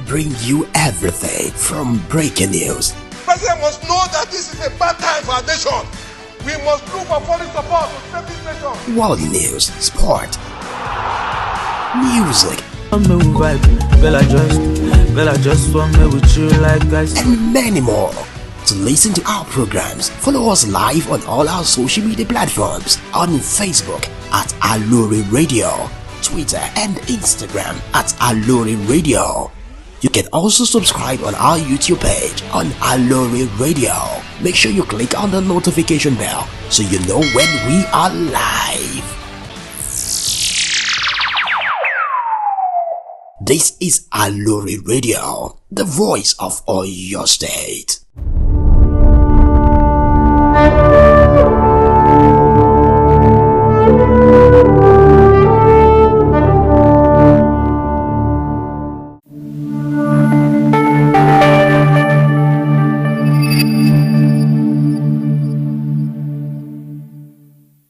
bring you everything from breaking news. President must know that this is a bad time for our nation. We must look for foreign support to save this nation. World news, sport, music, and many more. To listen to our programs, follow us live on all our social media platforms on Facebook at Aloore Radio, Twitter and Instagram at Aloore Radio. You can also subscribe on our YouTube page on Aloore Radio. Make sure you click on the notification bell so you know when we are live. This is Aloore Radio, the voice of Oyo State.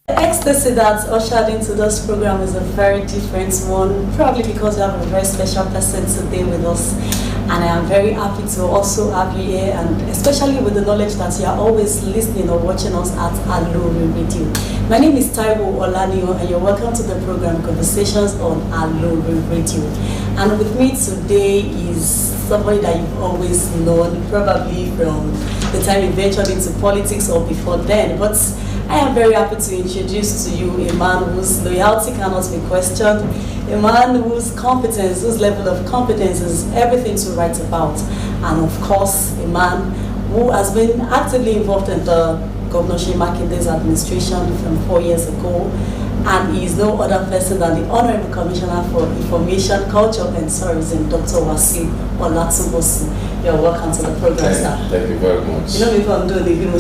Ecstasy that ushered into this program is a very different one, probably because we have a very special person today with us, and I am very happy to also have you here, and especially with the knowledge that you are always listening or watching us at Aloore Radio. My name is Taiwo Olanio, and you're welcome to the program Conversations on Aloore Radio. And with me today is somebody that you've always known, probably from the time you ventured into politics or before then, but I am very happy to introduce to you a man whose loyalty cannot be questioned, a man whose competence, whose level of competence is everything to write about, and of course a man who has been actively involved in the Governor Seyi Makinde's administration from 4 years ago, and he is no other person than the Honorable Commissioner for Information, Culture and Tourism, Dr. Wasiu Olatunbosun. You're welcome to the program, sir. Thank you very much. You know, we can do the video.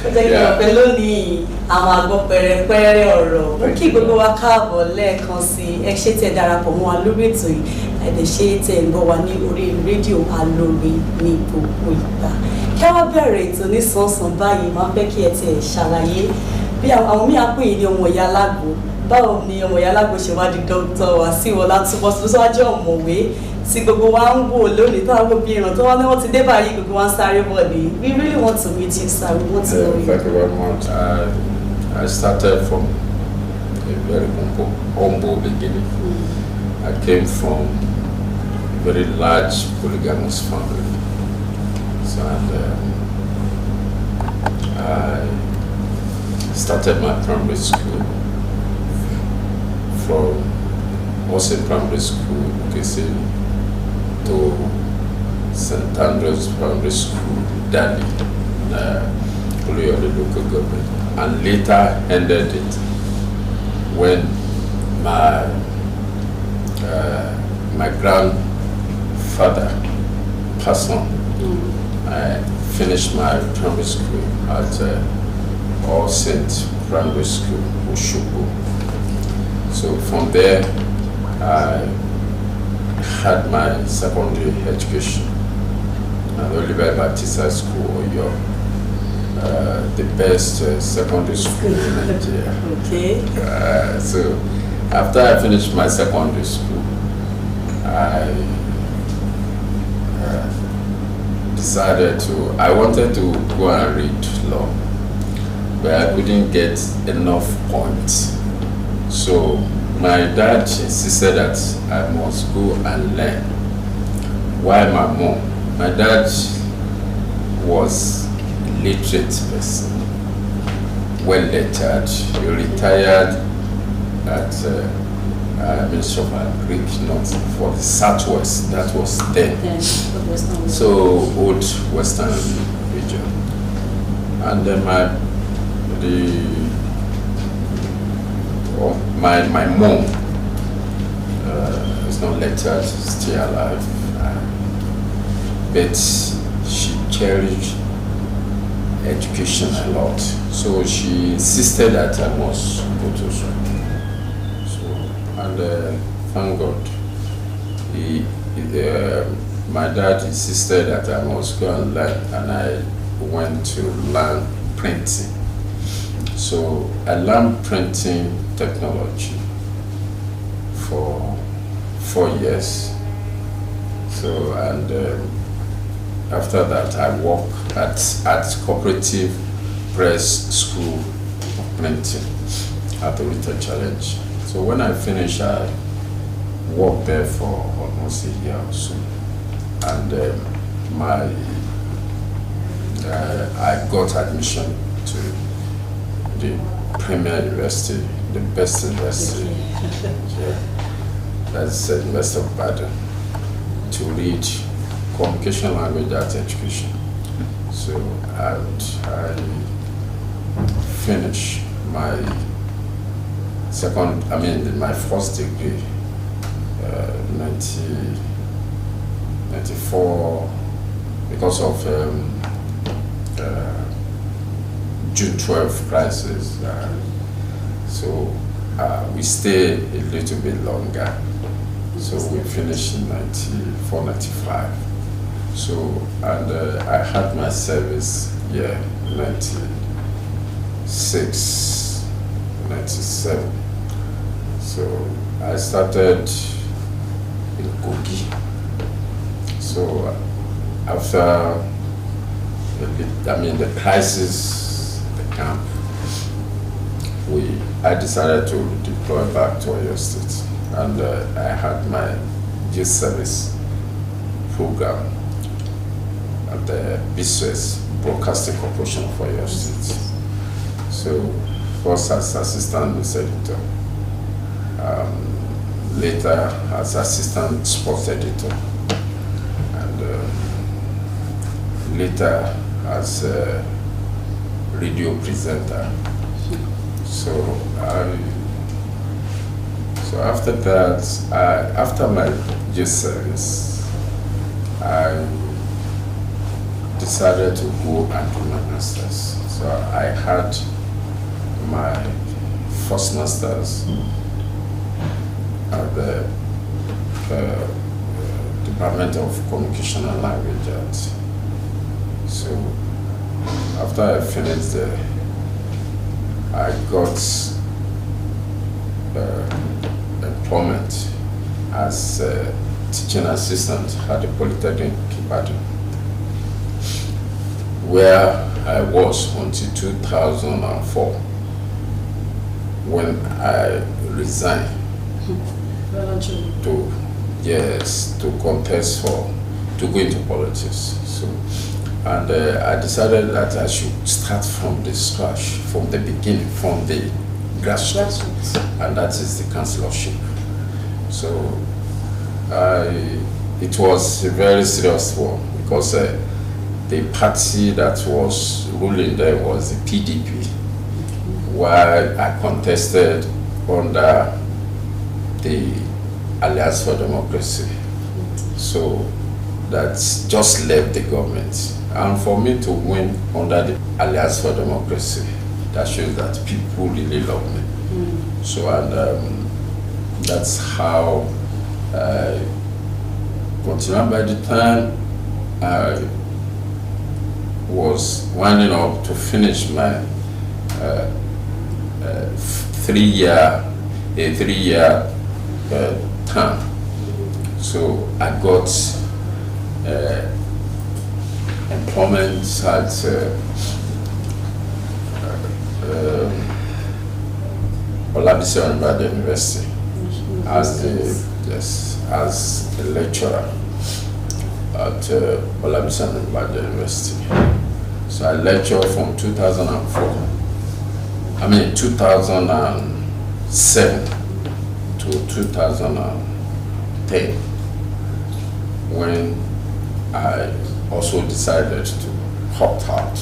Lónìí àwọn àgbọ̀ pẹ̀rẹ̀pẹ̀rẹ̀ ọ̀rọ̀ kí gbogbo wa káàbọ̀ lẹ́ẹ̀kan sí ẹ ṣé tẹ́ darapọ̀ mọ́ wa lórí ètò yìí ẹ̀dẹ̀ ṣé tẹ́ ń gbọ́ wa ní orí rédíò Aloore ní gbogbo ìgbà. Kí wá bẹ̀rẹ̀ ètò ní sánsan báyìí máa fẹ́ kí ẹ ti ẹ̀ ṣàlàyé bí àwọn míì á pè é ní ọmọ ìyá alágbo. Báwo ni ọmọ ìyá alágbo ṣe wá di Dr. Wasiu Olatunbosun tó wá jẹ́ ọ̀mọ̀wé tí gbogbo wa ń wò lónìí tó àwọn òbí ìran tó wá ní wọ́n ti dé báyìí gbogbo wa ń sáré bọ̀ ní. We really want to meet you, sir. We want to know you. Thank you very much. I started from a very humble beginning. I came from a very large polygamous family. So I started my primary school from Ose Primary School, to St. Andrew's Primary School, Dali, the local government, and later ended it when my grandfather passed on. I finished my primary school at All Saints Primary School, Oshobo. So from there, I had my secondary education at Oliver Baptist High School, Oyo, the best secondary school in Nigeria. Okay. So after I finished my secondary school, I decided I wanted to go and read law, but I couldn't get enough points. So my dad insisted that I must go and learn. Why my dad was a literate person, well lettered. He retired at Ministry of Agriculture, not for the Southwest, that was then. So old Western region. And then my mom is not lettered, still alive, but she cherished education a lot. So she insisted that I must go to school. And thank God, my dad insisted that I must go and learn, and I went to learn printing. So I learned printing technology for 4 years. So, and after that, I worked at Cooperative Press School of Printing at the Retail Challenge. So when I finished, I worked there for almost a year or so. And I got admission to the premier university, the best university, that's the University of Ibadan, to read communication language arts education. So I finished my my first degree, 1994, because of June 12 crisis. So we stayed a little bit longer. So we finished in 94, 95. So, and I had my service year 96, 97. So I started in Kogi. So after the crisis, the camp, I decided to deploy back to Oyo State, and I had my youth service program at the BSS Broadcasting Corporation for Oyo State. So first as assistant news editor, later as assistant sports editor, and later as a radio presenter. So after that, after my youth service, I decided to go and do my master's. So I had my first master's at the Department of Communication and Language Arts. So after I finished there, I got employment as a teaching assistant at the Polytechnic Ibadan, where I was until 2004 when I resigned to contest to go into politics. So, and I decided that I should start from the scratch, from the beginning, from the grassroots, and that is the councillorship. So it was a very serious one, because the party that was ruling there was the PDP, while I contested under the Alliance for Democracy. So that just left the government. And for me to win under the Alliance for Democracy, that shows that people really love me. So, and that's how I continued. By the time I was winding up to finish my three-year term, so I got employment at Olabisi Orinbade University as a lecturer at Olabisi Orinbade University. So I lectured from 2007 to 2010, when I also decided to opt out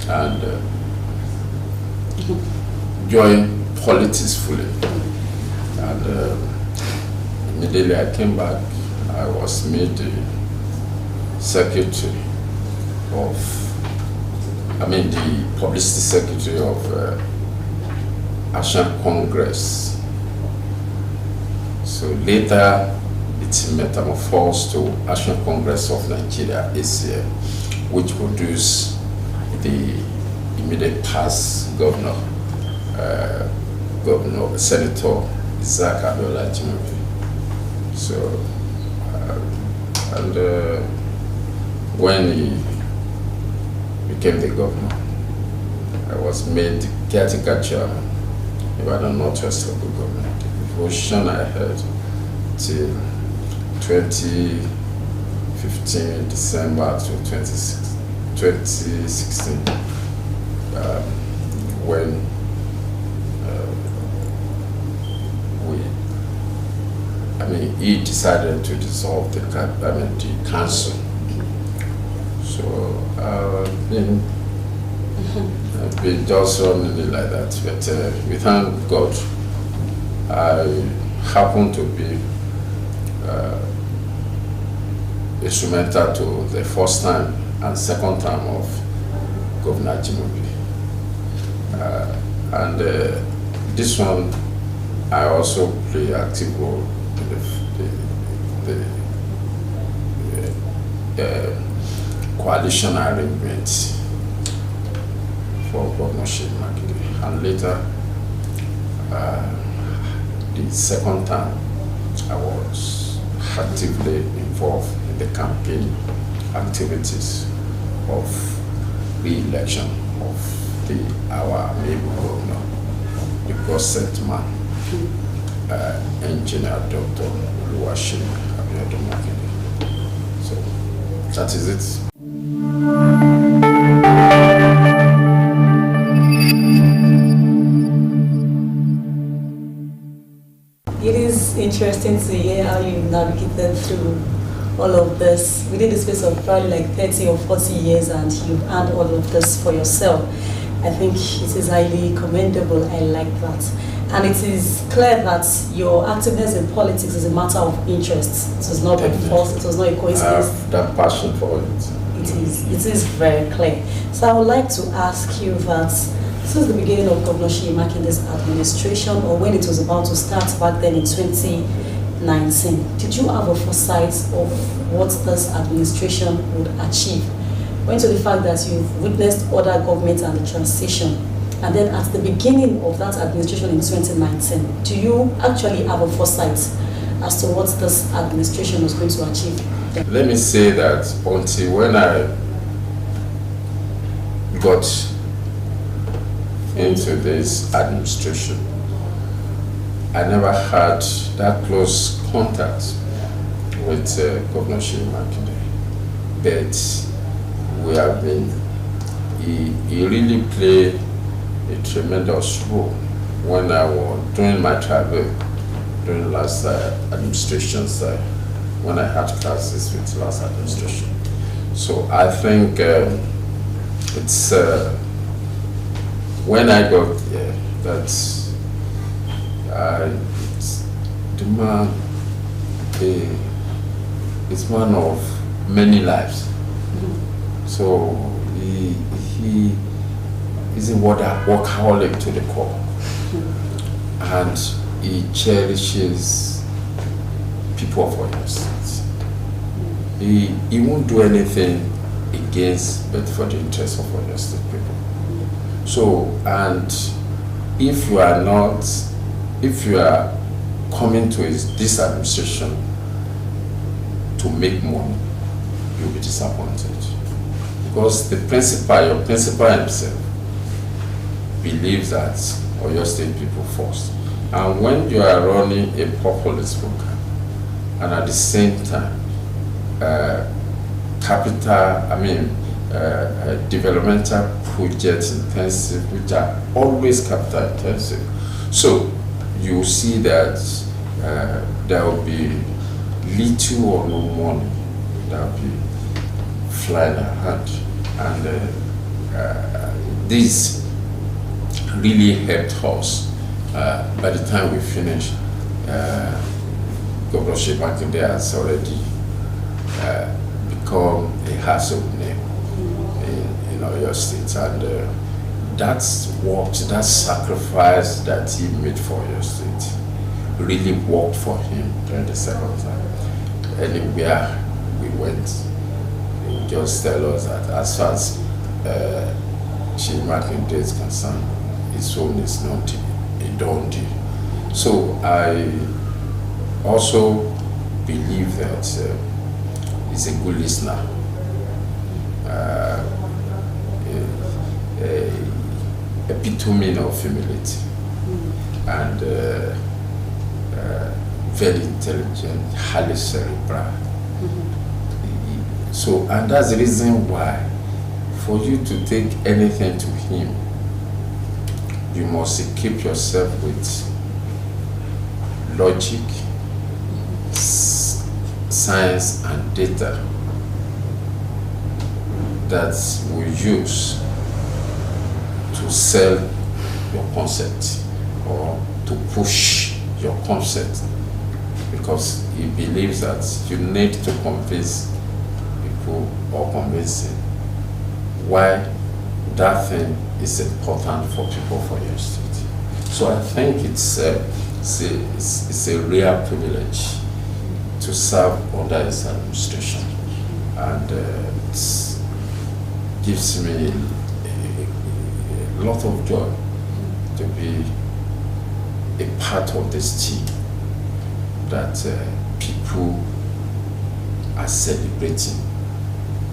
and join politics fully. And immediately I came back, I was made the secretary of, the publicity secretary of Action Congress. So later it metamorphosed to Action Congress of Nigeria, ACN, which produced the immediate past governor, Senator Isaac Abiola Ajimobi. So, and when he became the governor, I was made caretaker chairman about the Northwest local government. The position I had till 2015 December to 2016, when he decided to dissolve the council. So I've been just running it like that. But we thank God, I happen to be instrumental to the first time and second time of Governor Jimobi. And this one, I also play active role in the coalition arrangement for governorship Makinde. And later, the second time, I was actively involved in the campaign activities of re-election of our able governor, the God-sent man, Engineer Dr. Aloore Makinde. So that is it. It is interesting to hear how you navigated through all of this within the space of probably like 30 or 40 years, and you've earned all of this for yourself. I think it is highly commendable. I like that. And it is clear that your activeness in politics is a matter of interest. It was not by force, it was not a coincidence. I have that passion for it. It is very clear. So I would like to ask you that since the beginning of Governor Seyi Makinde's administration, or when it was about to start back then in 2019, did you have a foresight of what this administration would achieve? Going to the fact that you've witnessed other governments and the transition, and then at the beginning of that administration in 2019, do you actually have a foresight as to what this administration was going to achieve? Let me say that until when I got into this administration, I never had that close contact with Governor Seyi Makinde. But we have been, he really played a tremendous role when I was doing my travel during last administrations, when I had classes with last administration. So I think it's when I got here that the man is man of many lives. So he is a workaholic to the core, and he cherishes people of Oyo State. He won't do anything against, but for the interest of Oyo State people. So, and if you are coming to this administration to make money, you'll be disappointed. Because your principal himself believes that Oyo State people first. And when you are running a populist program, and at the same time, developmental projects intensive, which are always capital intensive. So you see that there will be little or no money that will be flying around. And this really helped us. By the time we finish, Governor Seyi Makinde has already become a household name in Oyo State, and that sacrifice that he made for Oyo State really worked for him during the second time. Anywhere we went, he would just tell us that as far as Seyi Makinde is concerned, his own is not a done deal. So I also believe that he's a good listener, epitome of humility, and very intelligent, highly cerebral. So, and that's the reason why, for you to take anything to him, you must equip yourself with logic, science, and data that will use to sell your concept or to push your concept, because he believes that you need to convince people or convince him why that thing is important for people for your state. So I think it's a real privilege to serve under his administration, and it gives me a lot of joy to be a part of this team that people are celebrating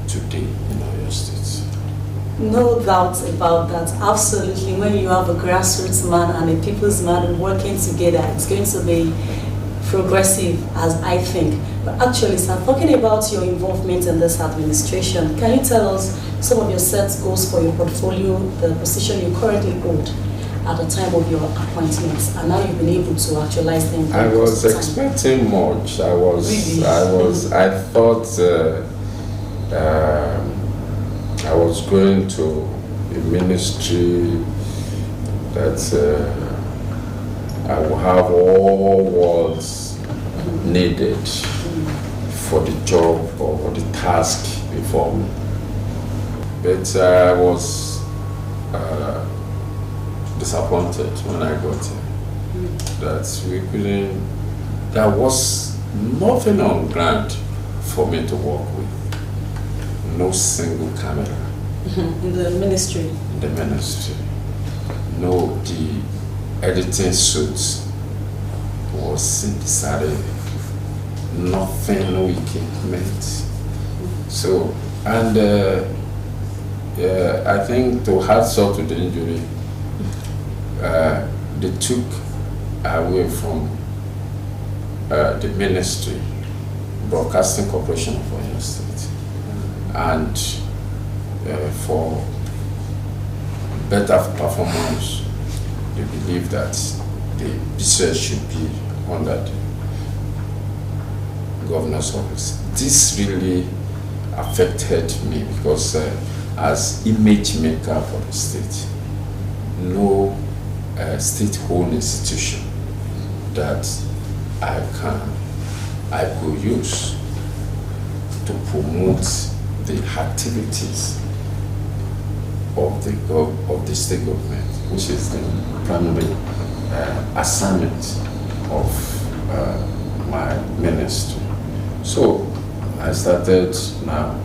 today in Oyo State. No doubt about that, absolutely. When you have a grassroots man and a people's man working together, it's going to be progressive, as I think. But actually, sir, talking about your involvement in this administration, can you tell us some of your set goals for your portfolio, the position you currently hold at the time of your appointments, and now you've been able to actualize them? I was expecting much. I thought I was going to a ministry that I will have all what's needed for the job or for the task before me. But I was disappointed when I got here that there was nothing on ground for me to work with. No single camera. In the ministry? In the ministry. No, the editing suit was decided. Nothing, no equipment. So, and I think to add salt to the injury, they took away from the ministry, Broadcasting Corporation of Oyo State, and for better performance, they believe that the business should be under the governor's office. This really affected me because as image maker for the state, no state-owned institution that I could use to promote the activities of the state government, which is the primary assignment of my ministry. So I started now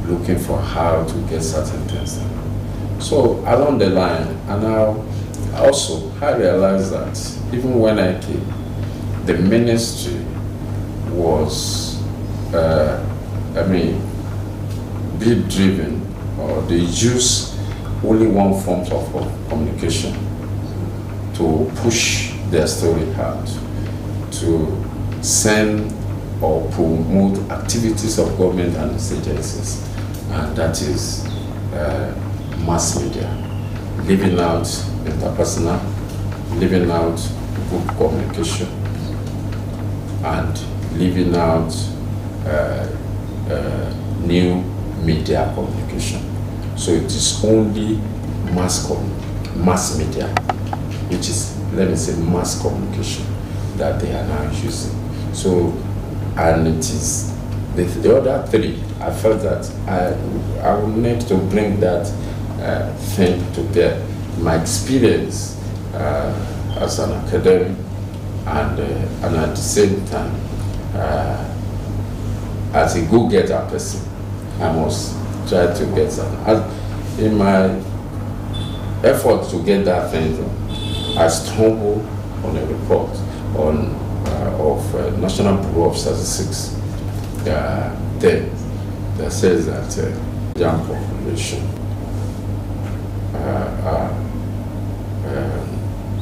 looking for how to get certain things done. So along the line, and I realized that even when I came, the ministry was, bid driven, or they use only one form of communication to push their story out, to send or promote activities of government and its agencies, and that is mass media, leaving out interpersonal, leaving out good communication, and leaving out new media communication. So it is only mass media, which is, let me say, mass communication that they are now using. So, and it is the other three, I felt that I would need to bring that thing to bear. My experience as an academic and at the same time as a go-getter person, I must try to get that. In my effort to get that thing done, I stumbled on a report of National National Bureau of Statistics there that says that young population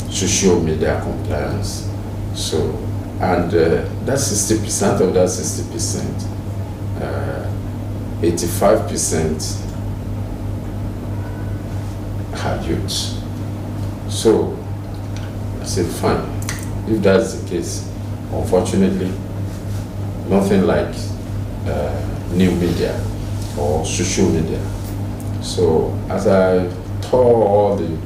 social media compliance. So, and that's 60% of that 60%, 85% are youth. So I said, fine, if that's the case, unfortunately, nothing like new media or social media. So as I tore all the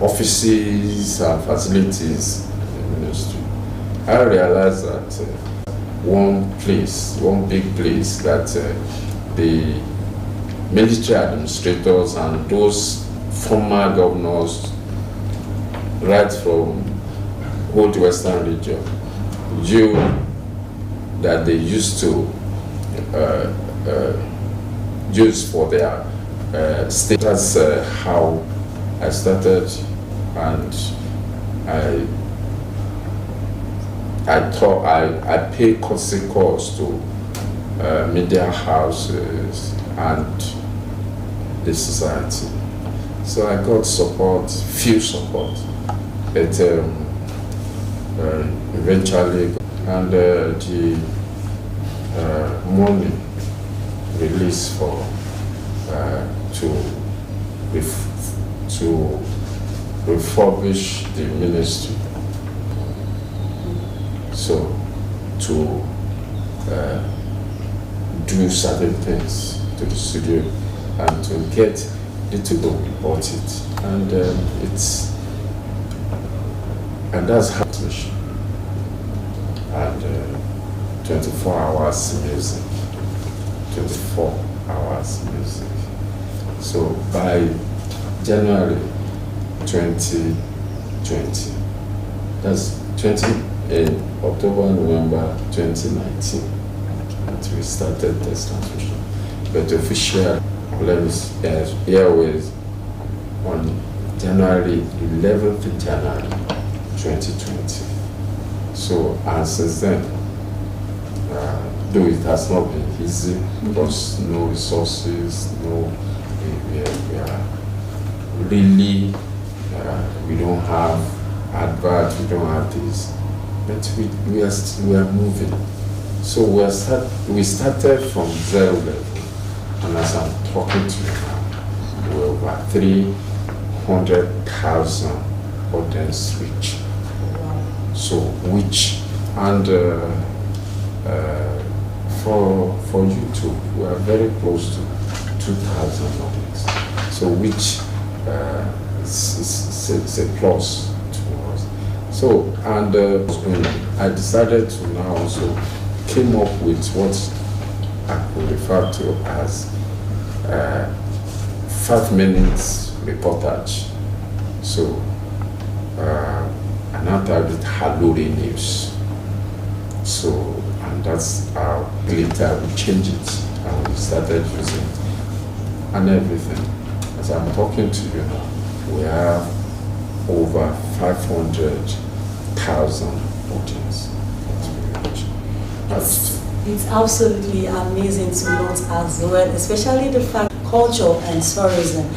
offices and facilities in the ministry, I realized that one big place that the military administrators and those former governors right from whole Western region that they used to use for their state. That's how I started, and I thought I paid constant calls to media houses and the society. So I got support, few support, but eventually, and the money released for to refurbish the ministry. So to do certain things to the studio and to get the people we bought it, and that's how it's mission. And 24 hours music, 24 hours music. So by January 2020, that's October, November 2019, and we started this transmission. But official airways on January 11th January 2020. So, and since then, though it has not been easy because no resources, we are really, we don't have adverts, we don't have this, but we are moving. So we started from 0 level, and as I'm talking to you now, we're over 300,000 audience reach. So and for YouTube, we are very close to 2,000 audience. So which is a plus to us. So, and I decided to now also came up with what I could refer to as 5 minutes reportage. So, and I titled Aloore News. So, and that's how later we changed it and we started using it and everything. As I'm talking to you now, we have over 500,000 audience. It's absolutely amazing to note as well, especially the fact culture and tourism.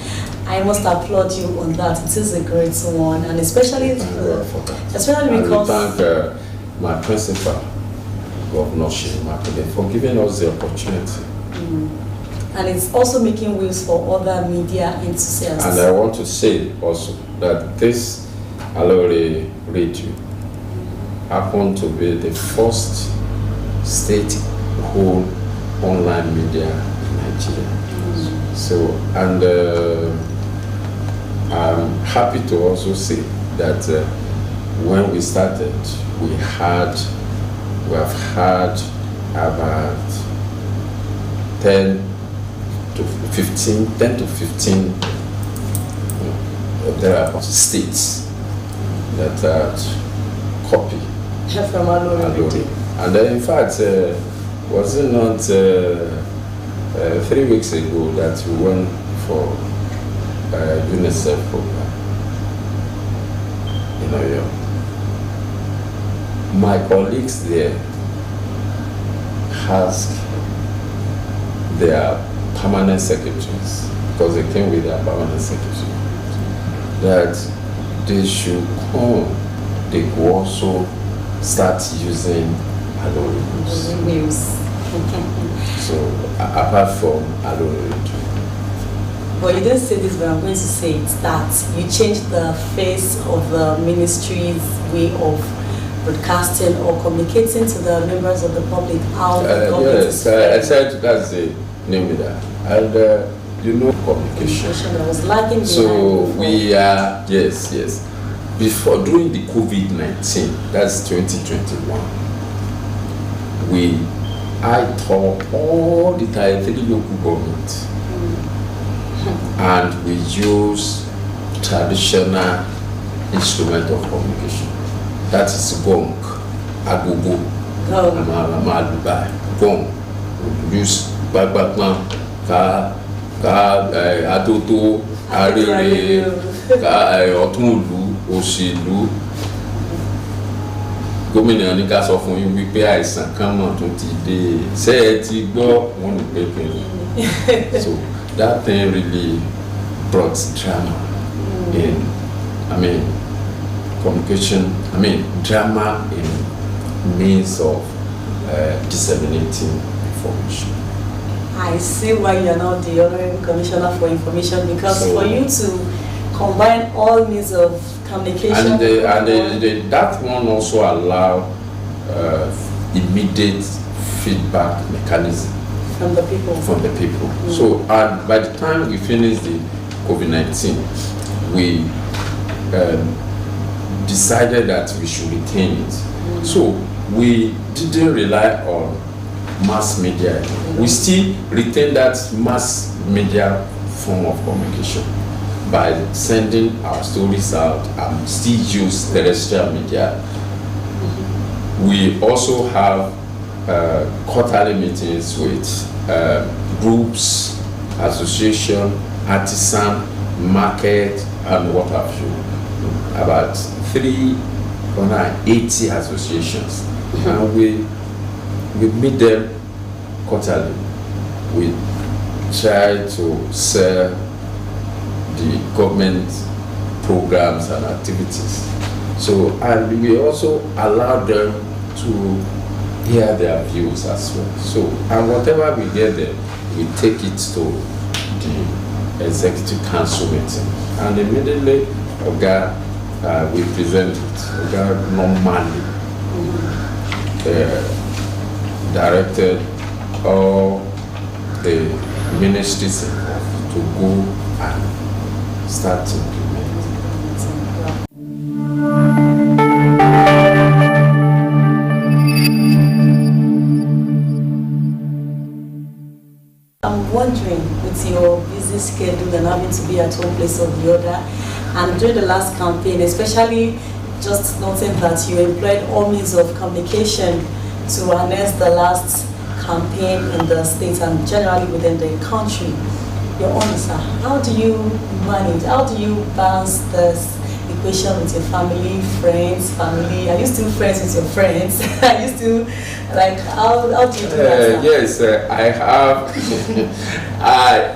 I must applaud you on that. It is a great one, and especially because thank my principal, Governor Shimakode, for giving us the opportunity. And it's also making waves for other media enthusiasts. And I want to say also that this Aloore Radio happened to be the first state-owned online media in Nigeria. So, and I'm happy to also say that when we started, we have had about 10 to 15 there are states that copy from Aloore. And in fact, was it not 3 weeks ago that we went for a UNICEF program in Aloore? my colleagues there asked their permanent secretaries, because they came with their permanent secretary, that they should come, they could also start using Aloore News. So apart from Aloore Radio. But you didn't say this, but I'm going to say it, that you changed the face of the ministry's way of broadcasting or communicating to the members of the public how the government yes, I said that's the name of that. And you know, communication. I was lagging behind. So we are, yes. Before, during the COVID-19, that's 2021, I taught all the 3 local governments. And we use traditional instrument of communication. That is gong, agogo, gong. We use bagbagban, atoto, arere, ọ̀túnlú, òṣèlú. Gómìnà ní ká sọ fún yín wípé àìsàn kan mọ̀ tó ti dé. Ṣé ẹ ti gbọ́ wọn ní pépé? So that thing really brought drama in, communication, drama in means of disseminating information. I see why you are now the Honorable Commissioner for Information, because for you to combine all means of communication. And that one also allow immediate feedback mechanism. From the people. Mm. So, and by the time we finished the COVID-19, we decided that we should retain it. Mm. So, we didn't rely on mass media. Mm. We still retain that mass media form of communication by sending our stories out and still use terrestrial media. Mm-hmm. We also have quarterly meetings with groups, association, artisan, market, and what have you. About 380 associations. Mm-hmm. And we meet them quarterly. We try to sell the government programs and activities. So, and we also allow them to hear their views as well. So, and whatever we get there, we take it to the executive council meeting. And immediately, we present it. Normally directed all the ministries to go and start implementing. I'm wondering, with your busy schedule and having to be at one place or the other, and during the last campaign, especially just noting that you employed all means of communication to harness the last campaign in the state and generally within the country. Your answer, how do you manage, how do you balance this equation with your family, friends, family? Are you still friends with your friends? Are you still, like, how do you do that? Yes, I have.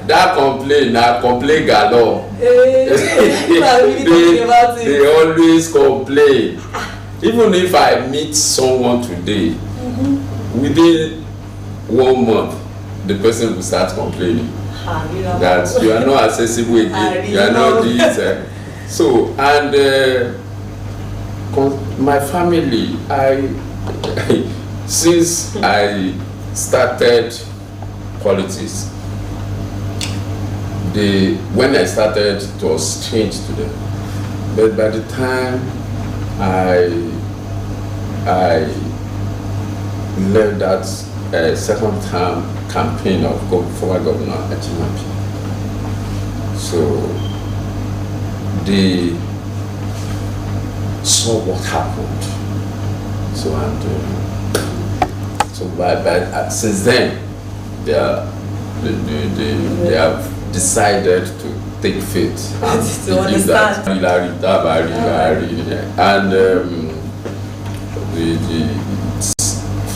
That complain galore. They always complain. Even if I meet someone today, within 1 month, the person will start complaining that you are not accessible again. You are not this. So, and my family, since I started politics, when I started, it was strange to them. But by the time I led that second term campaign of former Governor Achimapi, so they saw what happened. So and since then, they have decided to take faith and to understand. And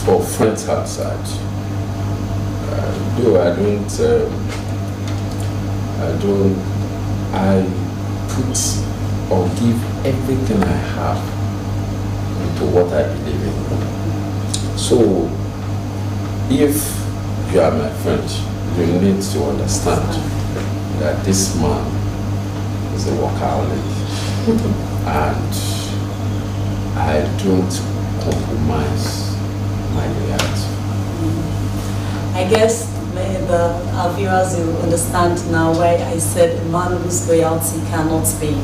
for friends outside. Though I put or give everything I have into what I believe in. So, if you are my friend, you need to understand that this man is a workaholic and I don't compromise my reality. I guess our viewers will understand now why I said a man whose loyalty cannot be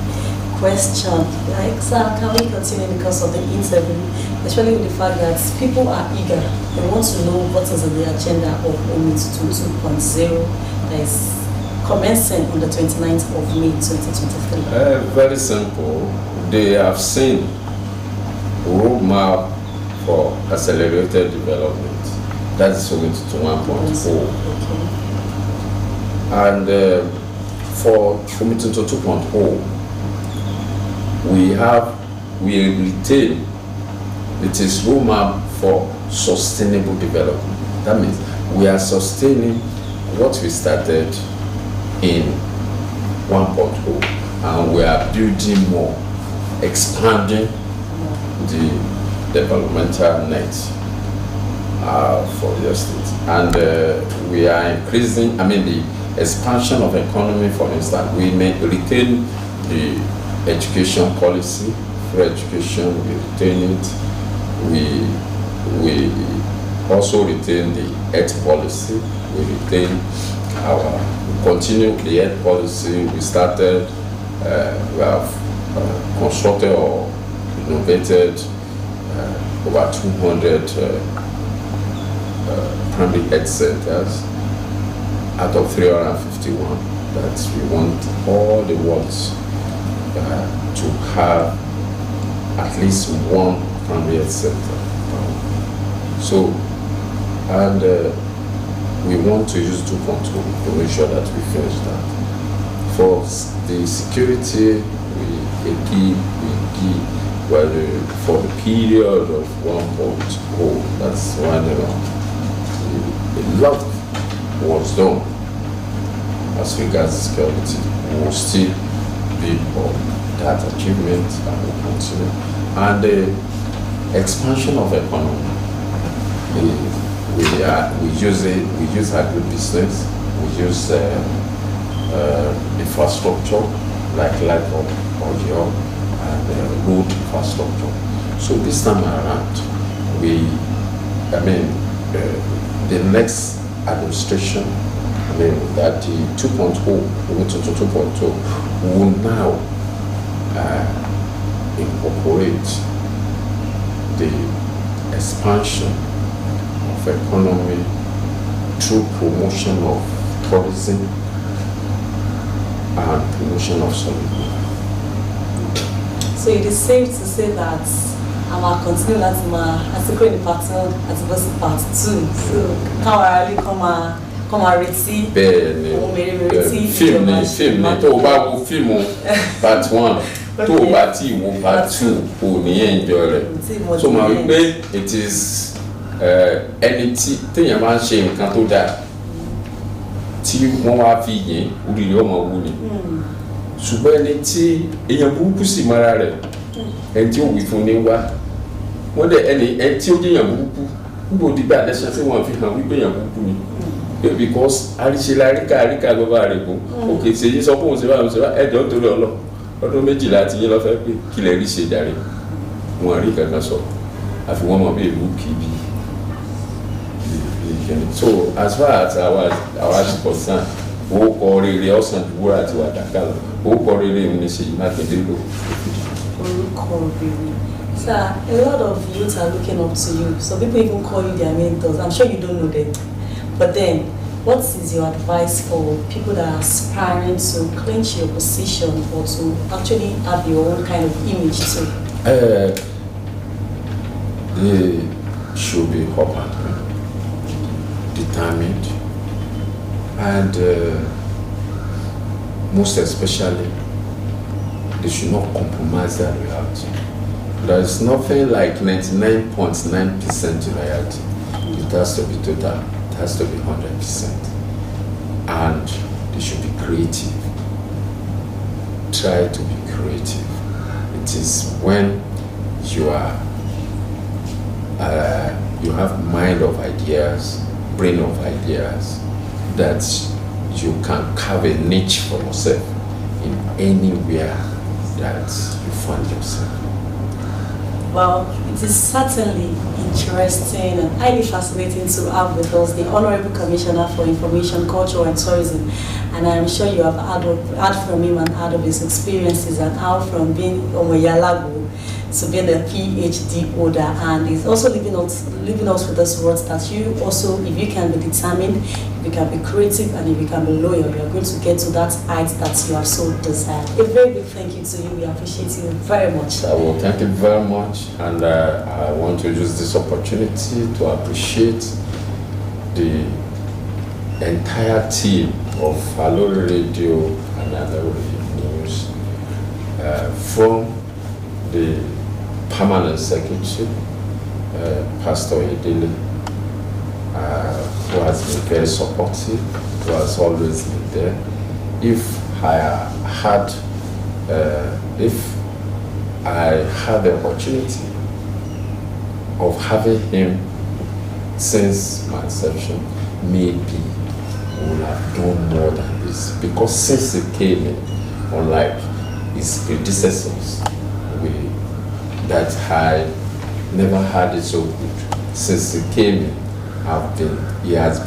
questioned. Like, sir, can we continue because of the interview? Especially with the fact that people are eager. They want to know what is on the agenda of OMIT 2.0 that is commencing on the 29th of May 2023. Very simple. They have seen roadmap for accelerated development. That's OMIT 1.0. Okay. And for OMIT 2.0, we retain it is roadmap for sustainable development. That means we are sustaining what we started in 1.0 and we are building more, expanding the developmental net for the state. And we are increasing, the expansion of economy, for instance. We may retain the education policy, free education, we retain it. We also retain the health policy, we retain we continue the health policy. We started, we have constructed or innovated over 200 primary health centers out of 351 that we want all the wards to have at least one primary health center. So, and we want to use 2.2 to make sure that we finish that. For the security, we give for the period of 1.0, that's when a lot was done as regards security. We will still be on that achievement and will continue. And the expansion of economy, we use agribusiness, we use infrastructure like audio and road infrastructure. So this time around, the next administration, that the 2.0, we went to 2.0, will now incorporate the expansion of economy through promotion of tourism and promotion of solid. So it is safe to say that I'm continue láti máa àsìkò ní part 1 àti bọ́ sí part 2. So káwọn ará lè kọ́ máa retí ohun mèremère tí ìjọba ṣe. Fíìmù ni tó o bá wo fíìmù part 1 tó o bá tí wo part 2 kò ní enjoy rẹ̀. So máa wí pé it is ẹni tí téèyàn máa ń ṣe nǹkan tó dáa tí wọ́n wá fi yìn oríire ọmọ wú ni. Ṣùgbọ́n ẹni tí èèyàn burúkú sì mọ́ra rẹ̀ ẹni tí ó wí fún ní wá wọ́n dẹ̀ ẹni tí ó jẹ́ èèyàn burúkú níbo dìgbà àdẹ́sán tí wọ́n fi hàn wípé èèyàn burúkú ni because àríṣe àríkà lọ́ba rẹ̀ kó òkè ṣe yí sọ fún òun ṣe bá ẹ̀jọ̀ torí ọdún 12 tí yín lọ fẹ́ pé kí lè rí ṣe jàre wọn rí kankan sọ àfi wọ́n mọ̀ bí ìlú kì í bí. So as far as our is concerned, owó kọ rere ọ̀sán ìwúrà àti wàdàkà lọ owó kọ rere ní Ṣèyí Mákindé lò. Sir, a lot of youth are looking up to you. So people even call you their mentors. I'm sure you don't know them. But then, what is your advice for people that are aspiring to clinch your position or to actually have your own kind of image too? They should be open, determined, and most especially, they should not compromise their reality. There's nothing like 99.9% loyalty. It has to be total. It has to be 100%. And they should be creative. Try to be creative. It is when you are you have mind of ideas, brain of ideas, that you can carve a niche for yourself in anywhere that you find yourself. Well, it is certainly interesting and highly fascinating to have with us the Honorable Commissioner for Information, Culture and Tourism. And I'm sure you have heard from him and heard of his experiences and how from being Omoyalago to being a PhD holder. And he's also leaving us with this words that you also, if you can be determined, if you can be creative, and if you can be loyal, you're going to get to that height that you have so desired. A very big thank you to you. We appreciate you very much. I will thank you very much, and I want to use this opportunity to appreciate the entire team of Aloore Radio and Aloore News, from the permanent secretary, Pastor Edele, who has been very supportive, who has always been there. If I had the opportunity of having him since my inception, maybe we would have done more than this. Because since he came in, unlike his predecessors, that I never had it so good. Since he came in, he has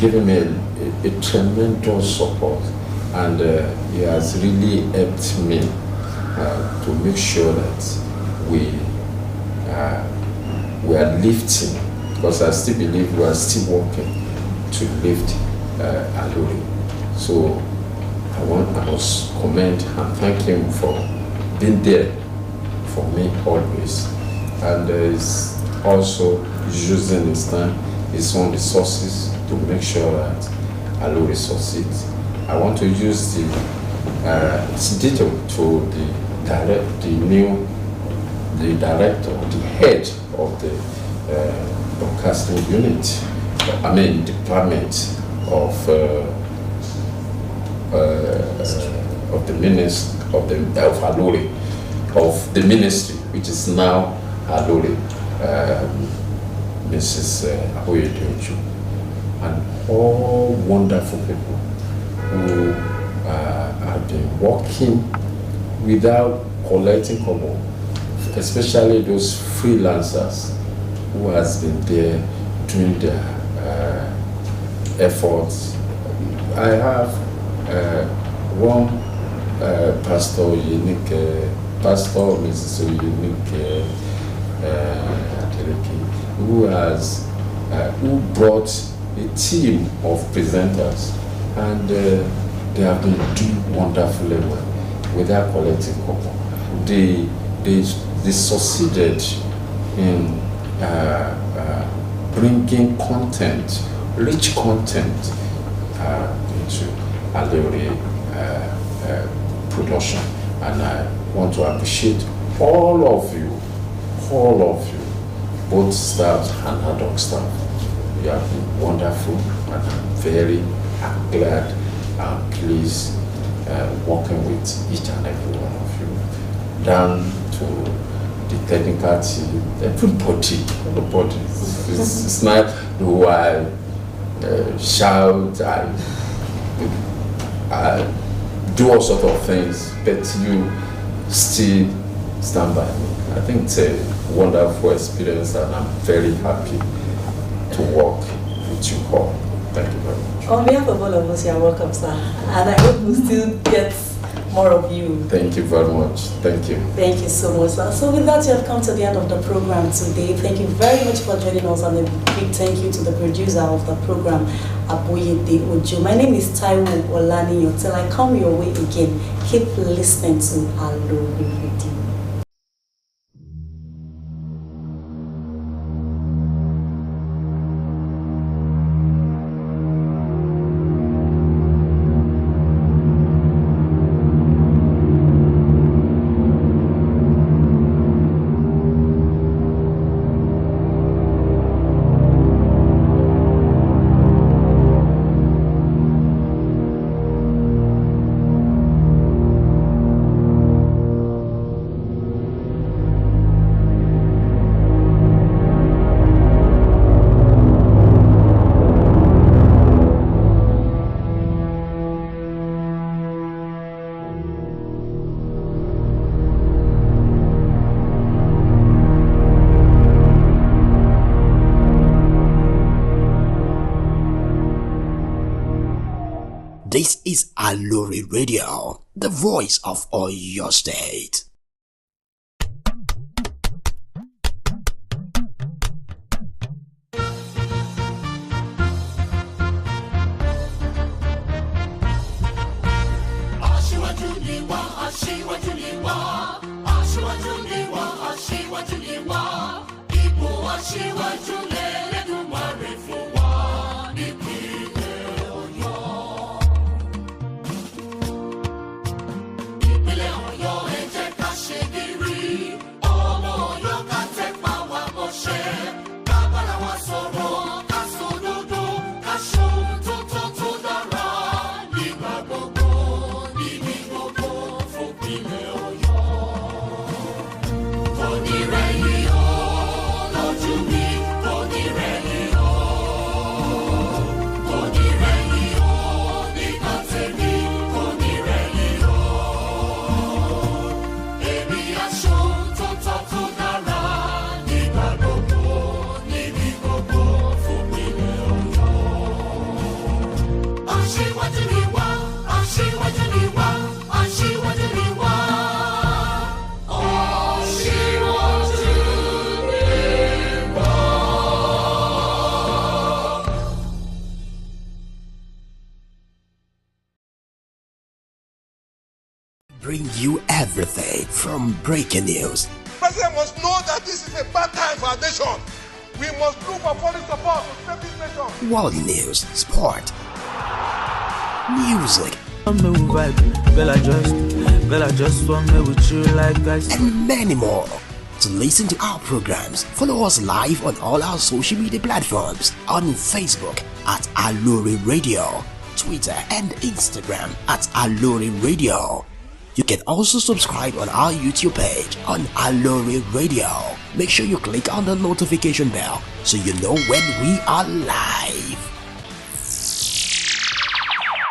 given me a tremendous support, and he has really helped me to make sure that we are lifting, because I still believe we are still working to lift Aloore. So I must commend and thank him for being there for me always, and is also using his time, his own resources to make sure that Aloore succeeds. I want to use the detail to the director, the head of the broadcasting unit, department of the ministry of Aloore, of the ministry, which is now Aloore, Mrs. Oyedeoju, and all wonderful people who have been working without collecting common, especially those freelancers who has been there doing their efforts. I have one pastor unique, Pastor Mrs. Unique, who brought a team of presenters, and they have been doing wonderfully well without collecting coupon. They succeeded in bringing content, rich content, into Aloore production, and I want to appreciate all of you, both staff and ad hoc staff. You have been wonderful, and I'm glad and pleased working with each and every one of you, down to the technical team, everybody. It's not who I shout, I do all sorts of things, but you still stand by me. I think it's a wonderful experience, and I'm very happy to work with you all. Thank you very much. On behalf of all of us, you are welcome, sir. And I hope we'll still get more of you. Thank you very much. Thank you. Thank you so much, sir. So with that, you have come to the end of the program today. Thank you very much for joining us, and a big thank you to the producer of the program, Aboyede Ojo. My name is Taiwo Olaniyo. Till I come your way again, keep listening to Aloore Radio. This is Aloore Radio, the voice of Oyo State. Bring you everything from breaking news. President must know that this is a bad time for our nation. We must look for foreign support to save this nation. World news, sport, music, and many more. To listen to our programs, follow us live on all our social media platforms on Facebook at Aloore Radio, Twitter and Instagram at Aloore Radio. You can also subscribe on our YouTube page on Aloore Radio. Make sure you click on the notification bell so you know when we are live.